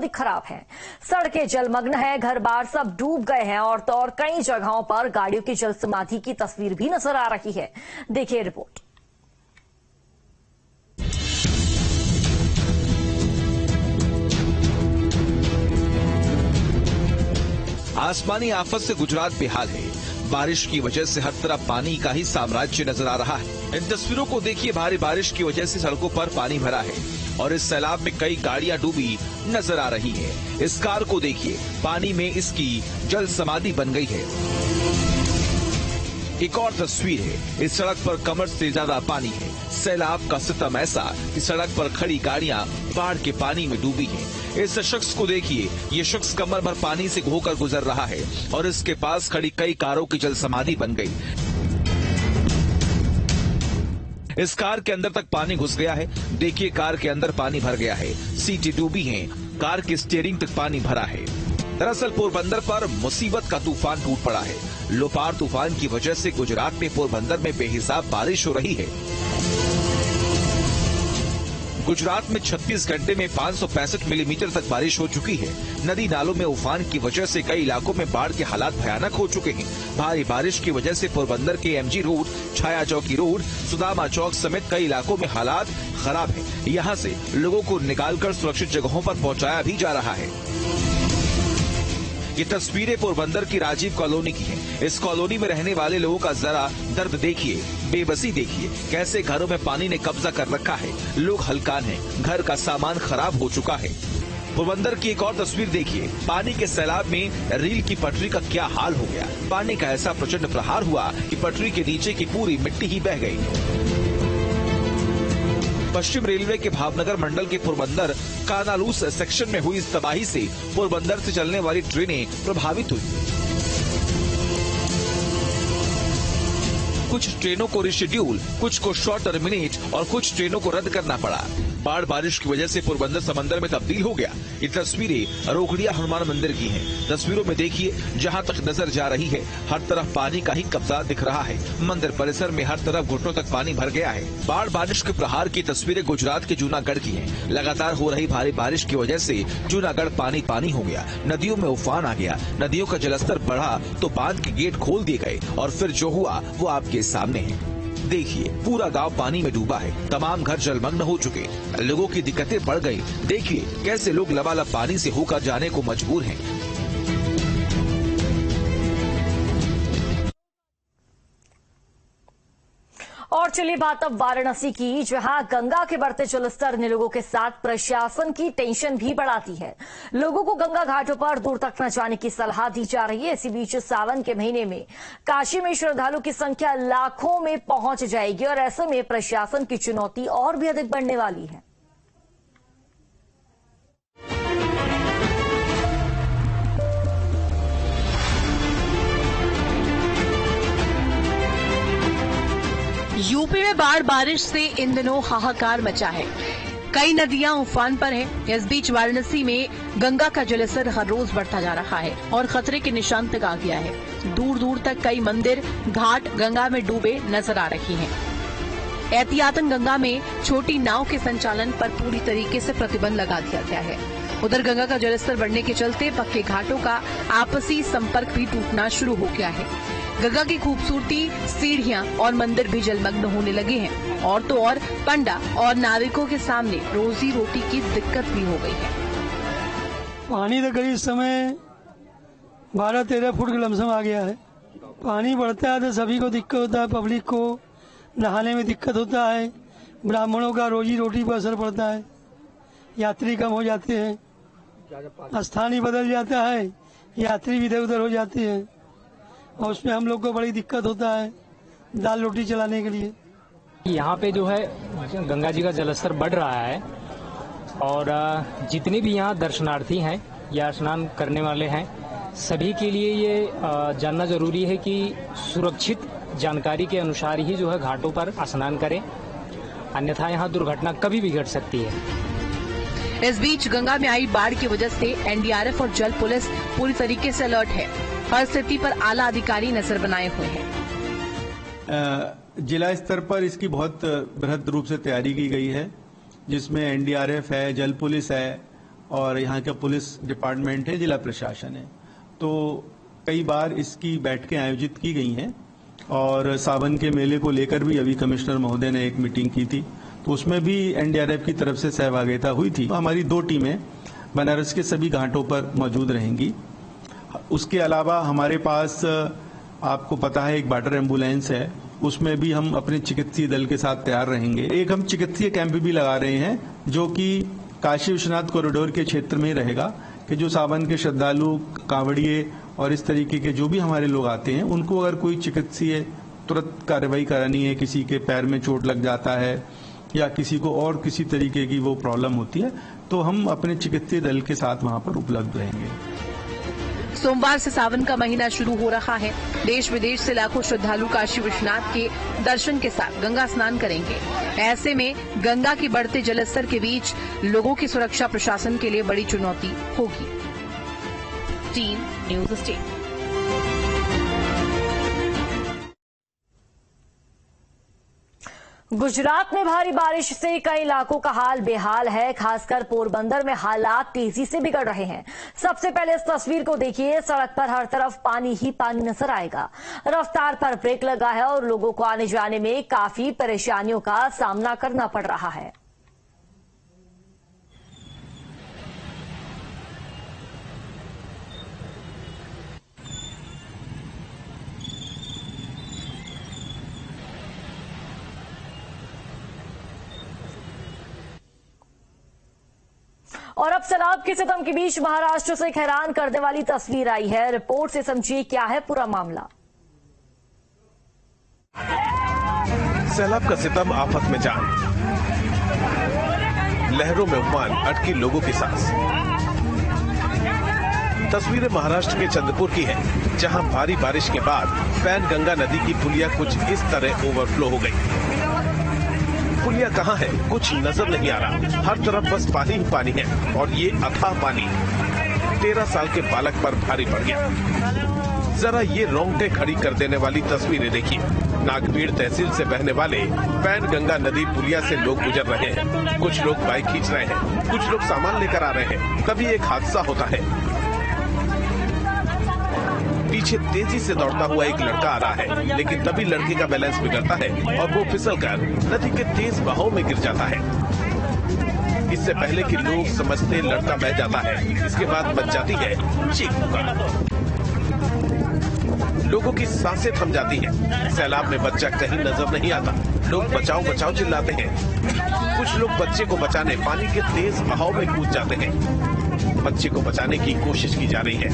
खराब है, सड़कें जलमग्न है, घर बार सब डूब गए हैं और तो और कई जगहों पर गाड़ियों की जल समाधि की तस्वीर भी नजर आ रही है। देखिए रिपोर्ट। आसमानी आफत से गुजरात बेहाल है। बारिश की वजह से हर तरफ पानी का ही साम्राज्य नजर आ रहा है। इन तस्वीरों को देखिए, भारी बारिश की वजह से सड़कों पर पानी भरा है और इस सैलाब में कई गाड़ियां डूबी नजर आ रही हैं। इस कार को देखिए, पानी में इसकी जल समाधि बन गई है। एक और तस्वीर है, इस सड़क पर कमर से ज्यादा पानी है। सैलाब का सितम ऐसा कि सड़क पर खड़ी गाड़ियां बाढ़ के पानी में डूबी हैं। इस शख्स को देखिए, ये शख्स कमर भर पानी से होकर गुजर रहा है और इसके पास खड़ी कई कारों की जल समाधि बन गई। इस कार के अंदर तक पानी घुस गया है। देखिए, कार के अंदर पानी भर गया है, सीटें डूबी हैं, कार की स्टीयरिंग तक पानी भरा है। दरअसल पोरबंदर पर मुसीबत का तूफान टूट पड़ा है। लोपार तूफान की वजह से गुजरात में पोरबंदर में बेहिसाब बारिश हो रही है। गुजरात में 36 घंटे में 565 मिलीमीटर तक बारिश हो चुकी है। नदी नालों में उफान की वजह से कई इलाकों में बाढ़ के हालात भयानक हो चुके हैं। भारी बारिश की वजह से पोरबंदर के एमजी रोड, छाया चौकी रोड, सुदामा चौक समेत कई इलाकों में हालात खराब है। यहाँ से लोगों को निकालकर सुरक्षित जगहों पर पहुँचाया भी जा रहा है। ये तस्वीरें पोरबंदर की राजीव कॉलोनी की हैं। इस कॉलोनी में रहने वाले लोगों का जरा दर्द देखिए, बेबसी देखिए, कैसे घरों में पानी ने कब्जा कर रखा है। लोग हलकान हैं, घर का सामान खराब हो चुका है। पोरबंदर की एक और तस्वीर देखिए, पानी के सैलाब में रेल की पटरी का क्या हाल हो गया। पानी का ऐसा प्रचंड प्रहार हुआ कि पटरी के नीचे की पूरी मिट्टी ही बह गई। पश्चिम रेलवे के भावनगर मंडल के पोरबंदर कानालूस सेक्शन में हुई इस तबाही से पोरबंदर से चलने वाली ट्रेनें प्रभावित हुई। कुछ ट्रेनों को रिशेड्यूल, कुछ को शॉर्ट टर्मिनेट और कुछ ट्रेनों को रद्द करना पड़ा। बाढ़ बारिश की वजह से पोरबंदर समंदर में तब्दील हो गया। ये तस्वीरें रोकड़िया हनुमान मंदिर की हैं। तस्वीरों में देखिए, जहां तक नजर जा रही है हर तरफ पानी का ही कब्जा दिख रहा है। मंदिर परिसर में हर तरफ घुटनों तक पानी भर गया है। बाढ़ बारिश के प्रहार की तस्वीरें गुजरात के जूनागढ़ की हैं। लगातार हो रही भारी बारिश की वजह से जूनागढ़ पानी पानी हो गया। नदियों में उफान आ गया। नदियों का जलस्तर बढ़ा तो बांध के गेट खोल दिए गए और फिर जो हुआ वो आपके सामने है। देखिए, पूरा गांव पानी में डूबा है। तमाम घर जलमग्न हो चुके। लोगों की दिक्कतें बढ़ गई। देखिए कैसे लोग लबालब पानी से होकर जाने को मजबूर हैं। और चलिए बात अब वाराणसी की, जहां गंगा के बढ़ते जलस्तर ने लोगों के साथ प्रशासन की टेंशन भी बढ़ा दी है। लोगों को गंगा घाटों पर दूर तक न जाने की सलाह दी जा रही है। इसी बीच सावन के महीने में काशी में श्रद्धालुओं की संख्या लाखों में पहुंच जाएगी और ऐसे में प्रशासन की चुनौती और भी अधिक बढ़ने वाली है। यूपी में बाढ़ बारिश से इन दिनों हाहाकार मचा है। कई नदियां उफान पर हैं। इस बीच वाराणसी में गंगा का जलस्तर हर रोज बढ़ता जा रहा है और खतरे के निशान तक आ गया है। दूर दूर तक कई मंदिर, घाट गंगा में डूबे नजर आ रही हैं। एहतियातन गंगा में छोटी नाव के संचालन पर पूरी तरीके से प्रतिबंध लगा दिया गया है। उधर गंगा का जलस्तर बढ़ने के चलते पक्के घाटों का आपसी संपर्क भी टूटना शुरू हो गया है। गंगा की खूबसूरती, सीढ़ियां और मंदिर भी जलमग्न होने लगे हैं और तो और पंडा और नाविकों के सामने रोजी रोटी की दिक्कत भी हो गई है। पानी तो करीब समय 12-13 फुट के लमसम आ गया है। पानी बढ़ता है तो सभी को दिक्कत होता है। पब्लिक को नहाने में दिक्कत होता है। ब्राह्मणों का रोजी रोटी पर असर पड़ता है। यात्री कम हो जाते हैं, स्थान ही बदल जाता है, यात्री भी इधर उधर हो जाते हैं और उसमें हम लोग को बड़ी दिक्कत होता है दाल रोटी चलाने के लिए। यहाँ पे जो है गंगा जी का जलस्तर बढ़ रहा है और जितने भी यहाँ दर्शनार्थी हैं या स्नान करने वाले हैं, सभी के लिए ये जानना जरूरी है कि सुरक्षित जानकारी के अनुसार ही जो है घाटों पर स्नान करें, अन्यथा यहाँ दुर्घटना कभी भी घट सकती है। इस बीच गंगा में आई बाढ़ की वजह से एनडीआरएफ और जल पुलिस पूरी तरीके से अलर्ट है। हर स्थिति पर आला अधिकारी नजर बनाए हुए हैं। जिला स्तर पर इसकी बहुत बृहद रूप से तैयारी की गई है, जिसमें एनडीआरएफ है, जल पुलिस है और यहाँ का पुलिस डिपार्टमेंट है, जिला प्रशासन है। तो कई बार इसकी बैठकें आयोजित की गई हैं और सावन के मेले को लेकर भी अभी कमिश्नर महोदय ने एक मीटिंग की थी, तो उसमें भी एनडीआरएफ की तरफ से सहभागिता हुई थी। हमारी 2 टीमें बनारस के सभी घाटों पर मौजूद रहेंगी। उसके अलावा हमारे पास आपको पता है एक वाटर एम्बुलेंस है, उसमें भी हम अपने चिकित्सीय दल के साथ तैयार रहेंगे। एक हम चिकित्सीय कैंप भी लगा रहे हैं जो कि काशी विश्वनाथ कॉरिडोर के क्षेत्र में रहेगा, कि जो सावन के श्रद्धालु, कांवड़िए और इस तरीके के जो भी हमारे लोग आते हैं, उनको अगर कोई चिकित्सीय तुरंत कार्रवाई करानी है, किसी के पैर में चोट लग जाता है या किसी को और किसी तरीके की वो प्रॉब्लम होती है, तो हम अपने चिकित्सीय दल के साथ वहां पर उपलब्ध रहेंगे। सोमवार से सावन का महीना शुरू हो रहा है। देश विदेश से लाखों श्रद्धालु काशी विश्वनाथ के दर्शन के साथ गंगा स्नान करेंगे। ऐसे में गंगा की बढ़ते जलस्तर के बीच लोगों की सुरक्षा प्रशासन के लिए बड़ी चुनौती होगी। Team news state. गुजरात में भारी बारिश से कई इलाकों का हाल बेहाल है। खासकर पोरबंदर में हालात तेजी से बिगड़ रहे हैं। सबसे पहले इस तस्वीर को देखिए। सड़क पर हर तरफ पानी ही पानी नजर आएगा। रफ्तार पर ब्रेक लगा है और लोगों को आने जाने में काफी परेशानियों का सामना करना पड़ रहा है। और अब सैलाब के सितम के बीच महाराष्ट्र से एक हैरान करने वाली तस्वीर आई है। रिपोर्ट से समझिए क्या है पूरा मामला। सैलाब का सितम आफत में जान, लहरों में उफान, अटकी लोगों की सांस। तस्वीरें महाराष्ट्र के चंद्रपुर की है, जहां भारी बारिश के बाद पैनगंगा नदी की पुलिया कुछ इस तरह ओवरफ्लो हो गई। पुलिया कहाँ है कुछ नजर नहीं आ रहा। हर तरफ बस पानी ही पानी है और ये अथाह पानी 13 साल के बालक पर भारी पड़ गया। जरा ये रोंगटे खड़ी कर देने वाली तस्वीरें देखिए। नागपीड़ तहसील से बहने वाले पैनगंगा नदी पुलिया से लोग गुजर रहे हैं। कुछ लोग बाइक खींच रहे हैं, कुछ लोग सामान लेकर आ रहे हैं। तभी एक हादसा होता है। पीछे तेजी से दौड़ता हुआ एक लड़का आ रहा है, लेकिन तभी लड़के का बैलेंस बिगड़ता है और वो फिसलकर नदी के तेज बहाव में गिर जाता है। इससे पहले कि लोग समझते लड़का बह जाता है, इसके बाद बच जाती है चीख पुकार। लोगों की सांसें थम जाती हैं। सैलाब में बच्चा कहीं नजर नहीं आता। लोग बचाओ बचाओ चिल्लाते हैं। कुछ लोग बच्चे को बचाने पानी के तेज बहाव में कूद जाते हैं। बच्चे को बचाने की कोशिश की जा रही है।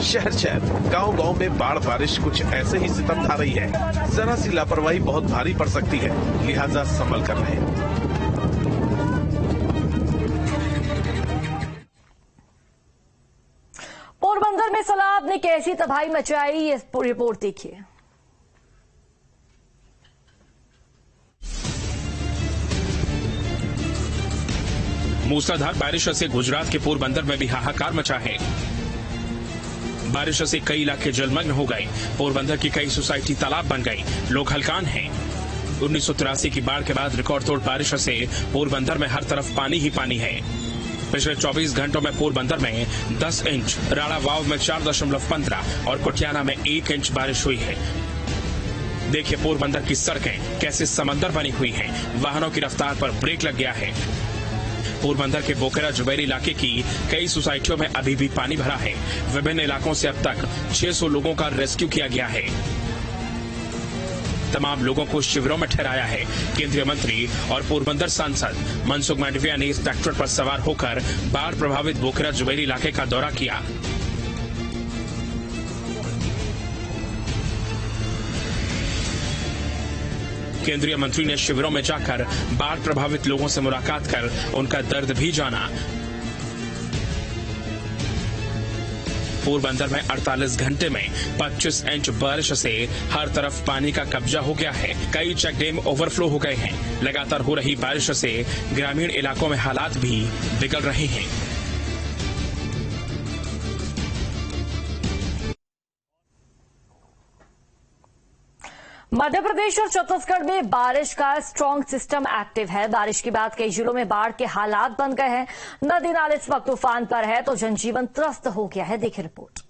शहर शहर, गांव गांव में बाढ़ बारिश कुछ ऐसे ही सितम ढा रही है। जरा सी लापरवाही बहुत भारी पड़ सकती है, लिहाजा संभल कर रहे। पोरबंदर में सैलाब ने कैसी तबाही मचाई, ये रिपोर्ट देखिए। मूसलाधार बारिश से गुजरात के पोरबंदर में भी हाहाकार मचा है। बारिश से कई इलाके जलमग्न हो गए। पोरबंदर की कई सोसाइटी तालाब बन गई। लोग हलकान हैं। 1983 की बाढ़ के बाद रिकॉर्ड तोड़ बारिश से पोरबंदर में हर तरफ पानी ही पानी है। पिछले 24 घंटों में पोरबंदर में 10 इंच, राणा वाव में 4.15 और कोटियाना में 1 इंच बारिश हुई है। देखिए पोरबंदर की सड़कें कैसे समंदर बनी हुई हैं। वाहनों की रफ्तार पर ब्रेक लग गया है। पोरबंदर के बोकेरा जुबैरी इलाके की कई सोसाइटियों में अभी भी पानी भरा है। विभिन्न इलाकों से अब तक 600 लोगों का रेस्क्यू किया गया है। तमाम लोगों को शिविरों में ठहराया है। केंद्रीय मंत्री और पोरबंदर सांसद मनसुख मांडविया ने इस ट्रैक्टर पर सवार होकर बाढ़ प्रभावित बोकेरा जुबैरी इलाके का दौरा किया। केंद्रीय मंत्री ने शिविरों में जाकर बाढ़ प्रभावित लोगों से मुलाकात कर उनका दर्द भी जाना। पोरबंदर में 48 घंटे में 25 इंच बारिश से हर तरफ पानी का कब्जा हो गया है। कई चेक डैम ओवरफ्लो हो गए हैं। लगातार हो रही बारिश से ग्रामीण इलाकों में हालात भी बिगड़ रहे हैं। मध्य प्रदेश और छत्तीसगढ़ में बारिश का स्ट्रॉन्ग सिस्टम एक्टिव है। बारिश के बाद कई जिलों में बाढ़ के हालात बन गए हैं। नदी नाले इस वक्त उफान पर है तो जनजीवन त्रस्त हो गया है। देखिए रिपोर्ट।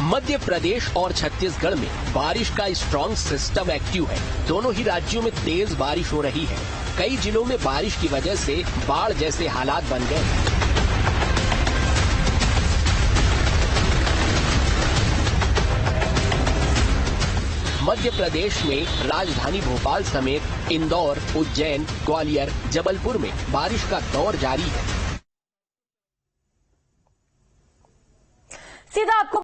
मध्य प्रदेश और छत्तीसगढ़ में बारिश का स्ट्रॉन्ग सिस्टम एक्टिव है। दोनों ही राज्यों में तेज बारिश हो रही है। कई जिलों में बारिश की वजह से बाढ़ जैसे हालात बन गए। मध्य प्रदेश में राजधानी भोपाल समेत इंदौर, उज्जैन, ग्वालियर, जबलपुर में बारिश का दौर जारी है।